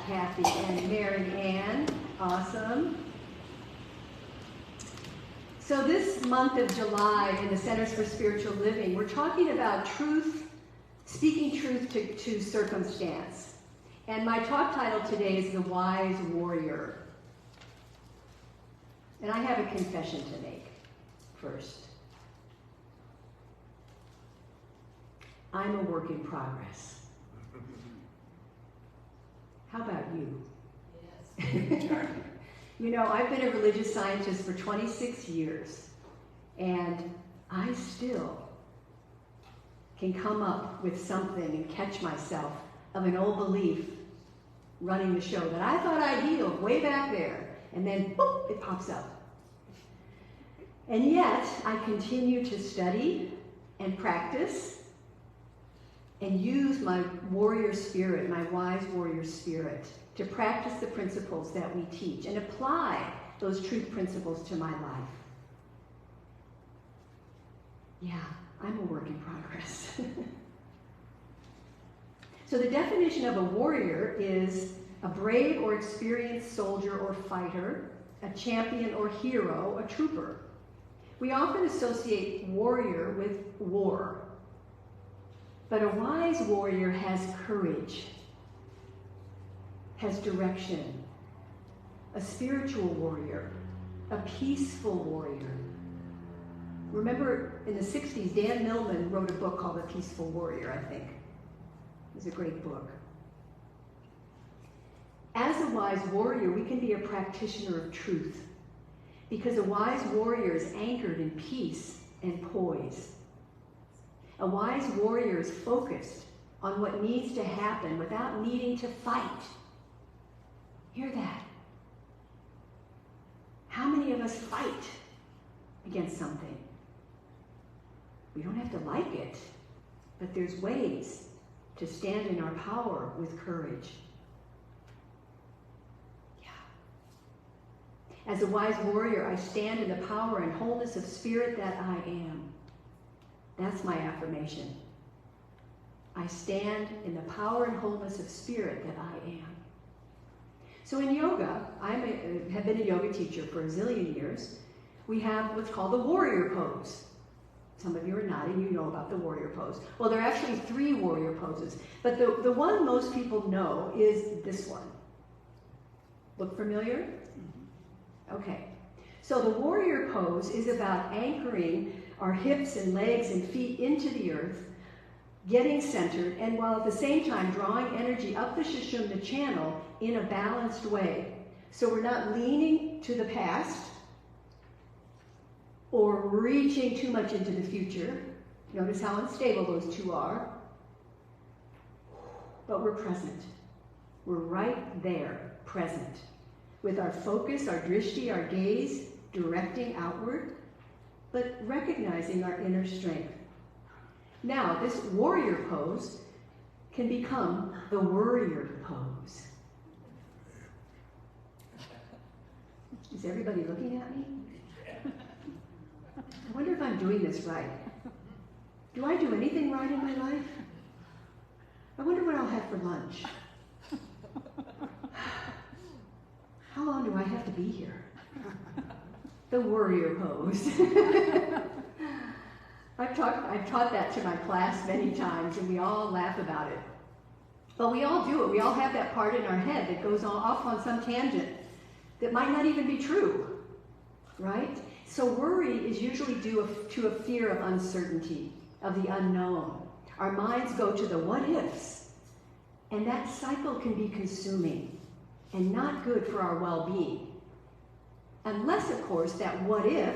Kathy and Mary Ann. Awesome. So this month of July in the Centers for Spiritual Living, we're talking about truth, speaking truth to circumstance. And my talk title today is The Wise Warrior. And I have a confession to make first. I'm a work in progress. How about you? Yes. You know, I've been a religious scientist for 26 years, and I still can come up with something and catch myself of an old belief running the show that I thought I healed way back there, and then boop, it pops up. And yet, I continue to study and practice and use my warrior spirit, my wise warrior spirit, to practice the principles that we teach and apply those truth principles to my life. Yeah, I'm a work in progress. So the definition of a warrior is a brave or experienced soldier or fighter, a champion or hero, a trooper. We often associate warrior with war. But a wise warrior has courage, has direction, a spiritual warrior, a peaceful warrior. Remember in the 60s, Dan Millman wrote a book called The Peaceful Warrior, I think. It was a great book. As a wise warrior, we can be a practitioner of truth because a wise warrior is anchored in peace and poise. A wise warrior is focused on what needs to happen without needing to fight. Hear that? How many of us fight against something? We don't have to like it, but there's ways to stand in our power with courage. Yeah. As a wise warrior, I stand in the power and wholeness of spirit that I am. That's my affirmation. I stand in the power and wholeness of spirit that I am. So in yoga, I have been a yoga teacher for a zillion years. We have what's called the warrior pose. Some of you are nodding, you know about the warrior pose. Well, there are actually 3 warrior poses, but the one most people know is this one. Look familiar? Okay. So the warrior pose is about anchoring our hips and legs and feet into the earth, getting centered, and while at the same time drawing energy up the Sushumna channel in a balanced way. So we're not leaning to the past or reaching too much into the future. Notice how unstable those two are. But we're present. We're right there, present, with our focus, our drishti, our gaze, directing outward, but recognizing our inner strength. Now, this warrior pose can become the worrier pose. Is everybody looking at me? I wonder if I'm doing this right. Do I do anything right in my life? I wonder what I'll have for lunch. How long do I have to be here? The warrior pose. I've taught that to my class many times, and we all laugh about it. But we all do it. We all have that part in our head that goes off on some tangent that might not even be true, right? So worry is usually due to a fear of uncertainty, of the unknown. Our minds go to the what ifs, and that cycle can be consuming and not good for our well-being. Unless, of course, that what if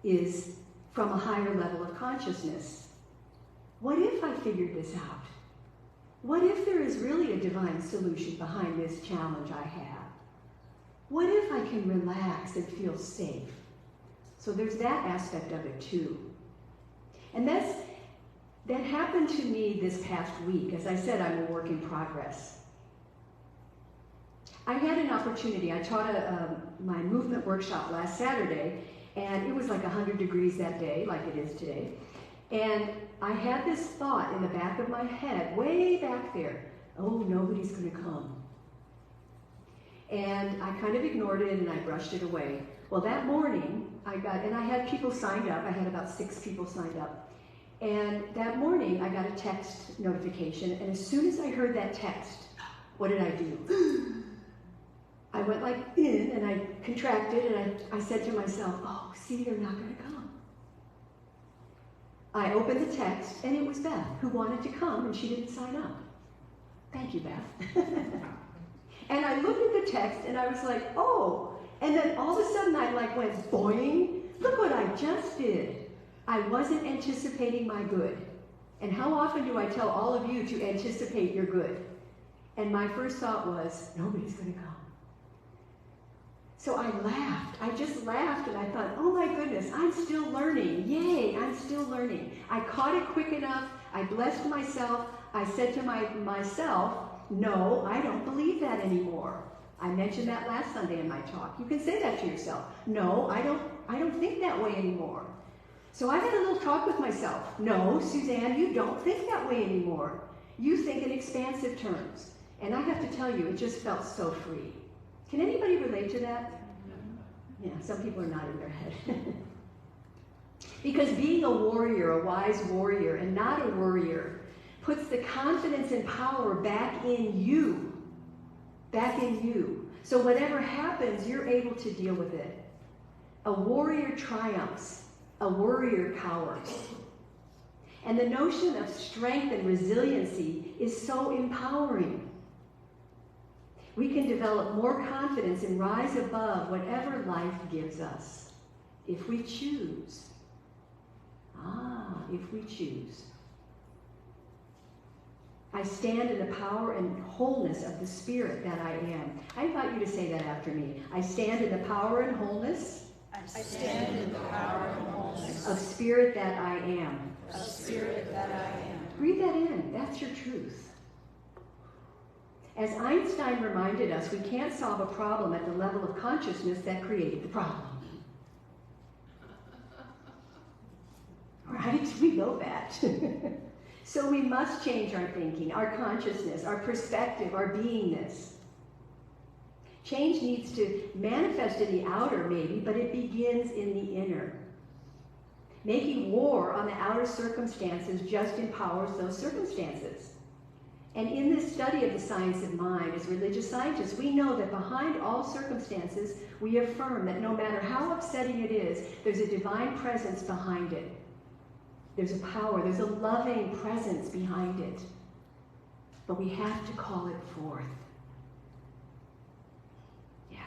is from a higher level of consciousness. What if I figured this out? What if there is really a divine solution behind this challenge I have? What if I can relax and feel safe? So there's that aspect of it too. And that happened to me this past week. As I said, I'm a work in progress. I had an opportunity. I taught my movement workshop last Saturday, and it was like 100 degrees that day, like it is today. And I had this thought in the back of my head, way back there, oh, nobody's going to come. And I kind of ignored it and I brushed it away. Well, that morning I had people signed up. I had about 6 people signed up. And that morning I got a text notification. And as soon as I heard that text, what did I do? I went like in and I contracted and I said to myself, oh, see, they're not going to come. I opened the text and it was Beth who wanted to come and she didn't sign up. Thank you, Beth. And I looked at the text and I was like, oh. And then all of a sudden I like went boing. Look what I just did. I wasn't anticipating my good. And how often do I tell all of you to anticipate your good? And my first thought was, nobody's going to come. So I laughed. I just laughed and I thought, oh my goodness, I'm still learning. Yay, I'm still learning. I caught it quick enough. I blessed myself. I said to myself, no, I don't believe that anymore. I mentioned that last Sunday in my talk. You can say that to yourself. No, I don't think that way anymore. So I had a little talk with myself. No, Suzanne, you don't think that way anymore. You think in expansive terms. And I have to tell you, it just felt so free. Can anybody relate to that? Yeah, some people are nodding their head. Because being a warrior, a wise warrior, and not a worrier, puts the confidence and power back in you. Back in you. So whatever happens, you're able to deal with it. A warrior triumphs. A worrier cowers. And the notion of strength and resiliency is so empowering. We can develop more confidence and rise above whatever life gives us. If we choose. If we choose. I stand in the power and wholeness of the spirit that I am. I invite you to say that after me. I stand in the power and wholeness. I stand in the power and wholeness of spirit that I am. Of spirit that I am. Breathe that in. That's your truth. As Einstein reminded us, we can't solve a problem at the level of consciousness that created the problem. Right? We know that. So we must change our thinking, our consciousness, our perspective, our beingness. Change needs to manifest in the outer, maybe, but it begins in the inner. Making war on the outer circumstances just empowers those circumstances. And in this study of the science of mind, as religious scientists, we know that behind all circumstances, we affirm that no matter how upsetting it is, there's a divine presence behind it. There's a power, there's a loving presence behind it. But we have to call it forth. Yeah.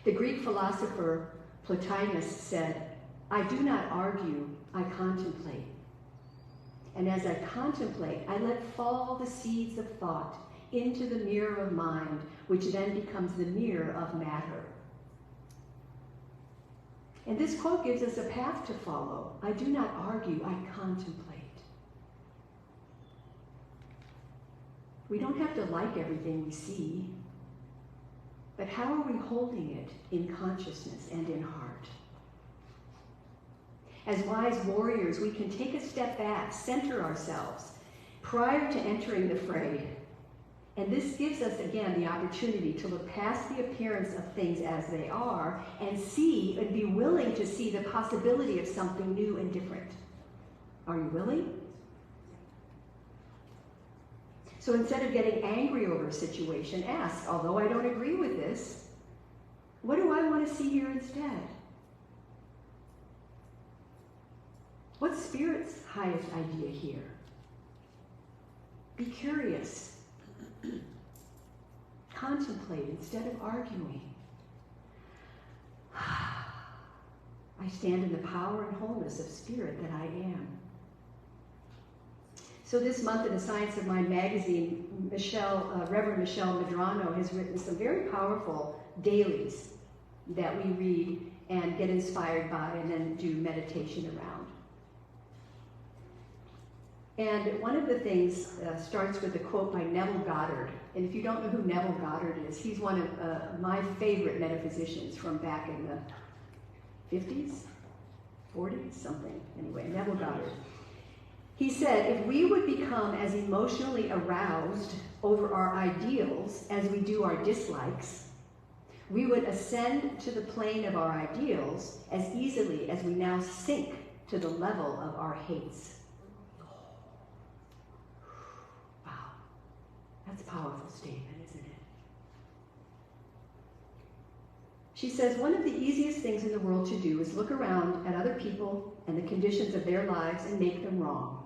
The Greek philosopher Plotinus said, I do not argue, I contemplate. And as I contemplate, I let fall the seeds of thought into the mirror of mind, which then becomes the mirror of matter. And this quote gives us a path to follow. I do not argue, I contemplate. We don't have to like everything we see, but how are we holding it in consciousness and in heart? As wise warriors, we can take a step back, center ourselves prior to entering the fray. And this gives us, again, the opportunity to look past the appearance of things as they are and see and be willing to see the possibility of something new and different. Are you willing? So instead of getting angry over a situation, ask, although I don't agree with this, what do I want to see here instead? What's Spirit's highest idea here? Be curious. Contemplate instead of arguing. I stand in the power and wholeness of spirit that I am. So this month in the Science of Mind magazine, Reverend Michelle Medrano has written some very powerful dailies that we read and get inspired by and then do meditation around. And one of the things starts with a quote by Neville Goddard. And if you don't know who Neville Goddard is, he's one of my favorite metaphysicians from back in the 50s, 40s, something. Anyway, Neville Goddard. He said, if we would become as emotionally aroused over our ideals as we do our dislikes, we would ascend to the plane of our ideals as easily as we now sink to the level of our hates. Wow, that's a powerful statement, isn't it? She says, one of the easiest things in the world to do is look around at other people and the conditions of their lives and make them wrong.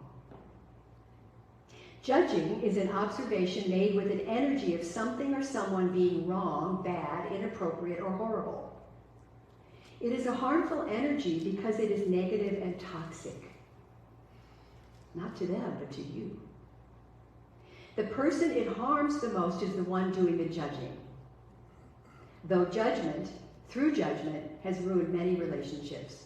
Judging is an observation made with an energy of something or someone being wrong, bad, inappropriate, or horrible. It is a harmful energy because it is negative and toxic. Not to them, but to you. The person it harms the most is the one doing the judging. Though judgment, through judgment, has ruined many relationships.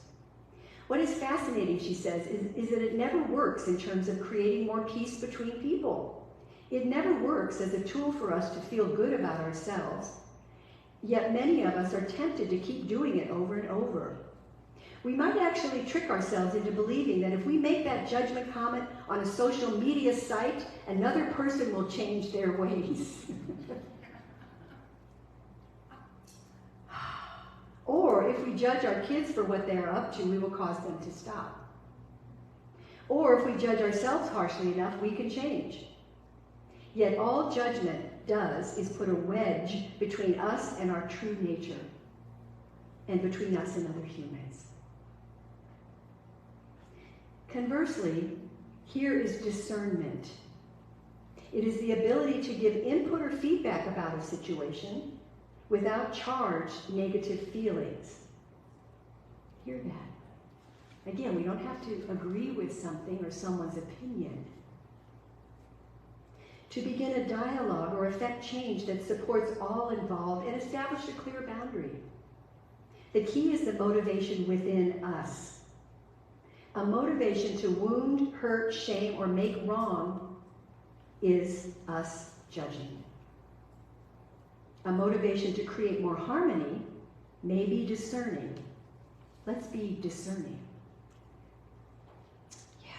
What is fascinating, she says, is that it never works in terms of creating more peace between people. It never works as a tool for us to feel good about ourselves. Yet many of us are tempted to keep doing it over and over. We might actually trick ourselves into believing that if we make that judgment comment on a social media site, another person will change their ways. Or if we judge our kids for what they are up to, we will cause them to stop. Or if we judge ourselves harshly enough, we can change. Yet all judgment does is put a wedge between us and our true nature, and between us and other humans. Conversely, here is discernment. It is the ability to give input or feedback about a situation without charged negative feelings. Hear that? Again, we don't have to agree with something or someone's opinion. To begin a dialogue or effect change that supports all involved and establish a clear boundary. The key is the motivation within us. A motivation to wound, hurt, shame, or make wrong is us judging. A motivation to create more harmony may be discerning. Let's be discerning. Yeah,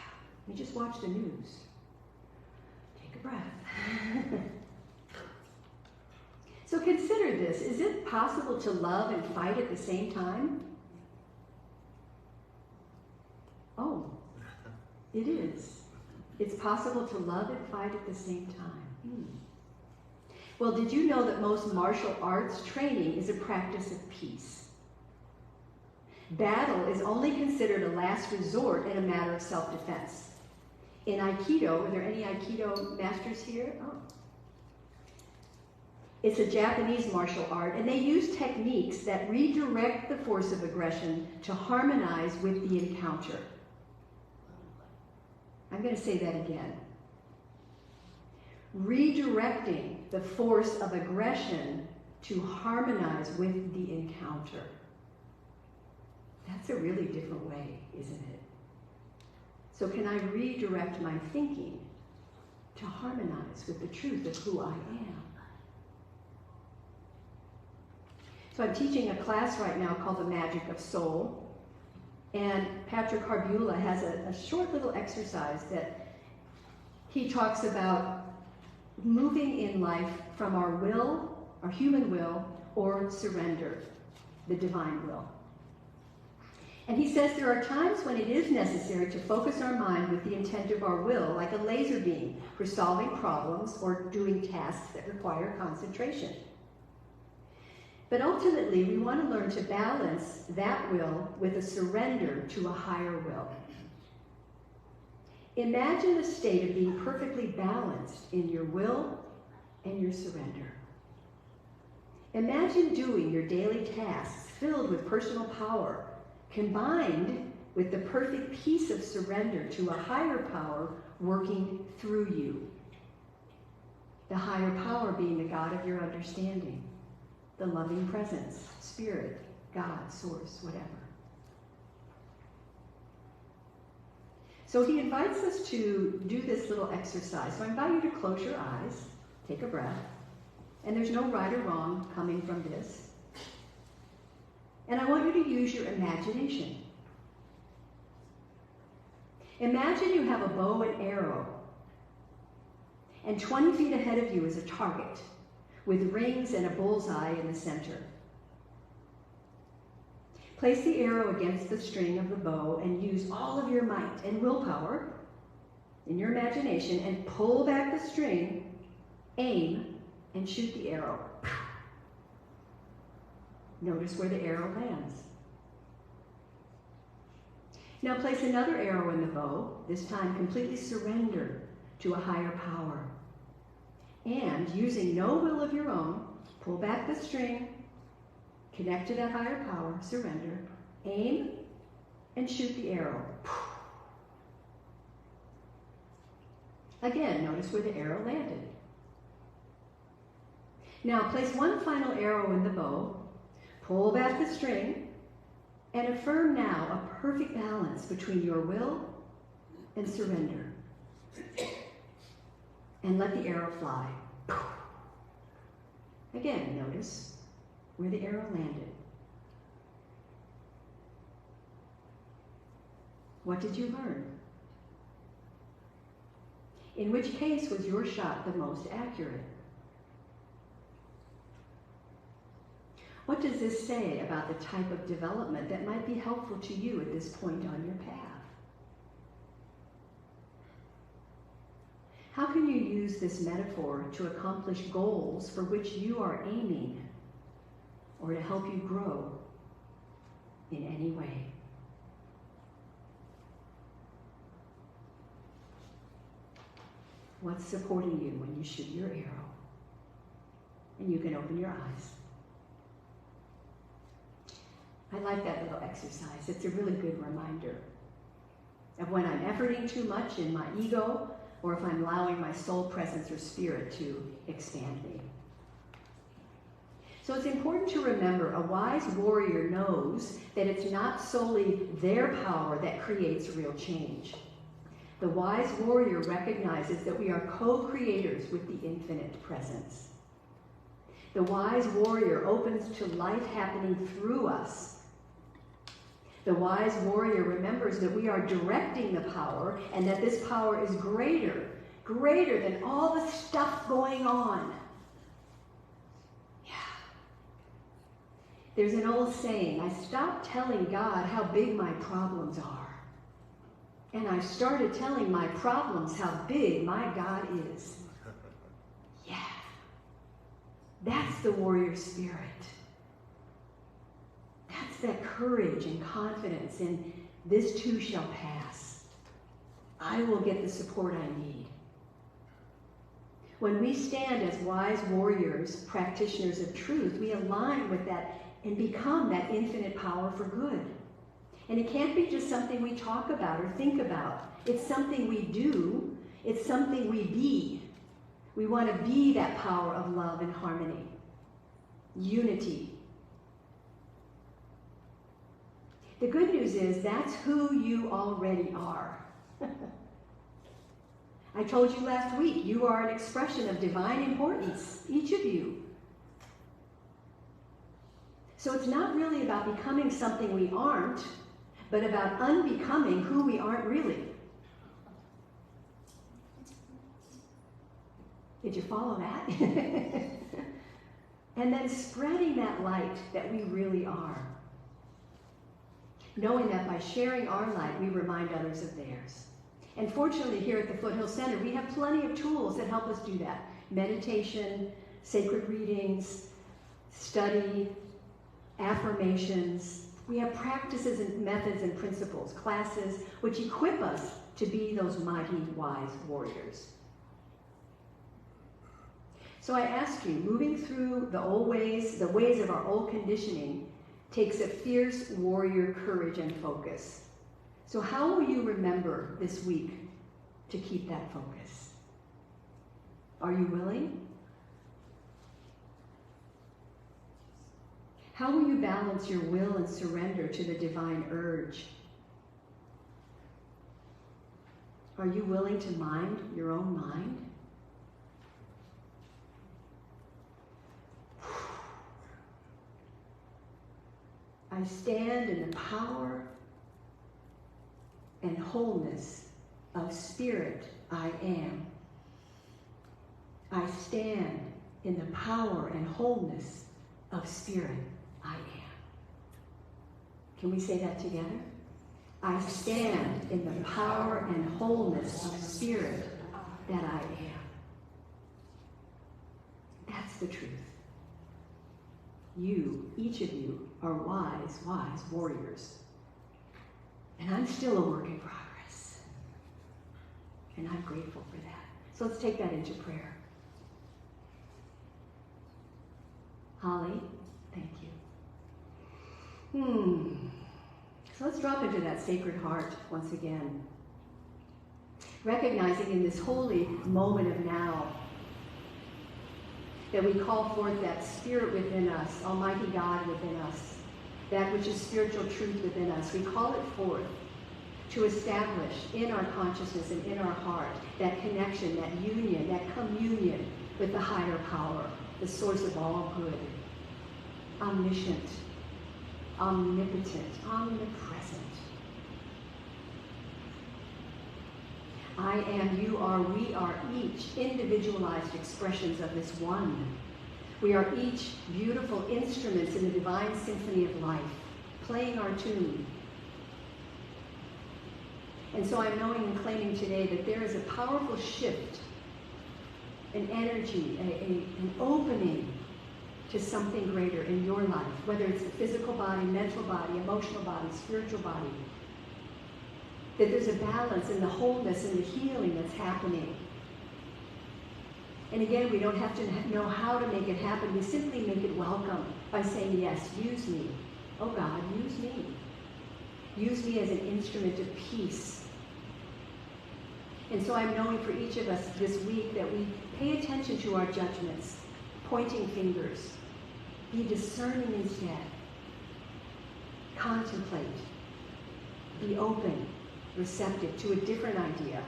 you just watch the news. Take a breath. So consider this. Is it possible to love and fight at the same time? Oh, it is. It's possible to love and fight at the same time. Well, did you know that most martial arts training is a practice of peace? Battle is only considered a last resort and a matter of self-defense. In Aikido, are there any Aikido masters here? Oh. It's a Japanese martial art, and they use techniques that redirect the force of aggression to harmonize with the encounter. I'm going to say that again. Redirecting the force of aggression to harmonize with the encounter. That's a really different way, isn't it? So can I redirect my thinking to harmonize with the truth of who I am? So I'm teaching a class right now called The Magic of Soul. And Patrick Harbula has a short little exercise that he talks about moving in life from our will, our human will, or surrender, the divine will. And he says there are times when it is necessary to focus our mind with the intent of our will, like a laser beam, for solving problems or doing tasks that require concentration. But ultimately, we want to learn to balance that will with a surrender to a higher will. Imagine a state of being perfectly balanced in your will and your surrender. Imagine doing your daily tasks filled with personal power, combined with the perfect peace of surrender to a higher power working through you. The higher power being the God of your understanding, the loving presence, spirit, God, source, whatever. So he invites us to do this little exercise. So I invite you to close your eyes, take a breath, and there's no right or wrong coming from this. And I want you to use your imagination. Imagine you have a bow and arrow, And 20 feet ahead of you is a target with rings and a bullseye in the center. Place the arrow against the string of the bow and use all of your might and willpower in your imagination and pull back the string, aim, and shoot the arrow. Notice where the arrow lands. Now place another arrow in the bow, this time completely surrender to a higher power. And using no will of your own, pull back the string, connect to that higher power, surrender, aim, and shoot the arrow. Again, notice where the arrow landed. Now place one final arrow in the bow, pull back the string, and affirm now a perfect balance between your will and surrender. And let the arrow fly. Again, notice where the arrow landed. What did you learn? In which case was your shot the most accurate? What does this say about the type of development that might be helpful to you at this point on your path? How can you use this metaphor to accomplish goals for which you are aiming, or to help you grow in any way? What's supporting you when you shoot your arrow? And you can open your eyes. I like that little exercise. It's a really good reminder of when I'm efforting too much in my ego, or if I'm allowing my soul presence or spirit to expand me. So it's important to remember a wise warrior knows that it's not solely their power that creates real change. The wise warrior recognizes that we are co-creators with the infinite presence. The wise warrior opens to life happening through us. The wise warrior remembers that we are directing the power and that this power is greater than all the stuff going on. Yeah. There's an old saying, I stopped telling God how big my problems are. And I started telling my problems how big my God is. Yeah. That's the warrior spirit. That's that courage and confidence in this too shall pass. I will get the support I need. When we stand as wise warriors, practitioners of truth, we align with that and become that infinite power for good. And it can't be just something we talk about or think about. It's something we do. It's something we be. We want to be that power of love and harmony, unity. The good news is that's who you already are. I told you last week, you are an expression of divine importance, each of you. So it's not really about becoming something we aren't, but about unbecoming who we aren't really. Did you follow that? And then spreading that light that we really are. Knowing that by sharing our light, we remind others of theirs. And fortunately, here at the Foothill Center, we have plenty of tools that help us do that. Meditation, sacred readings, study, affirmations. We have practices and methods and principles, classes, which equip us to be those mighty, wise warriors. So I ask you, moving through the ways of our old conditioning, takes a fierce warrior courage and focus. So how will you remember this week to keep that focus? Are you willing? How will you balance your will and surrender to the divine urge? Are you willing to mind your own mind? I stand in the power and wholeness of spirit I am. I stand in the power and wholeness of Spirit I am. Can we say that together? I stand in the power and wholeness of Spirit that I am. That's the truth. You, each of you, are wise, wise warriors. And I'm still a work in progress. And I'm grateful for that. So let's take that into prayer. Holly, thank you. So let's drop into that sacred heart once again. Recognizing in this holy moment of now that we call forth that spirit within us, Almighty God within us, that which is spiritual truth within us. We call it forth to establish in our consciousness and in our heart that connection, that union, that communion with the higher power, the source of all good, omniscient, omnipotent, omnipresent. I am, you are, we are each individualized expressions of this one. We are each beautiful instruments in the divine symphony of life, playing our tune. And so I'm knowing and claiming today that there is a powerful shift, an energy, an opening to something greater in your life, whether it's the physical body, mental body, emotional body, spiritual body. That there's a balance in the wholeness and the healing that's happening. And again, we don't have to know how to make it happen. We simply make it welcome by saying, yes, use me. Oh God, use me. Use me as an instrument of peace. And so I'm knowing for each of us this week that we pay attention to our judgments, pointing fingers. Be discerning instead. Contemplate. Be open, receptive to a different idea.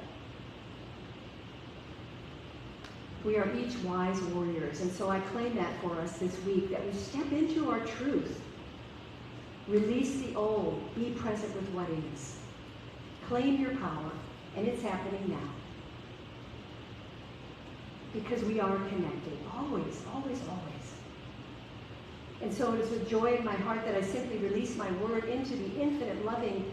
We are each wise warriors, and so I claim that for us this week, that we step into our truth. Release the old, be present with what is. Claim your power, and it's happening now. Because we are connected, always, always, always. And so it is with joy in my heart that I simply release my word into the infinite loving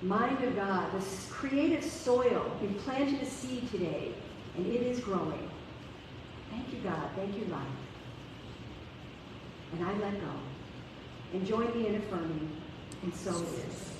mind of God, this creative soil. We planted a seed today, and it is growing. Thank you, God. Thank you, life. And I let go. And join me in affirming, and so it is.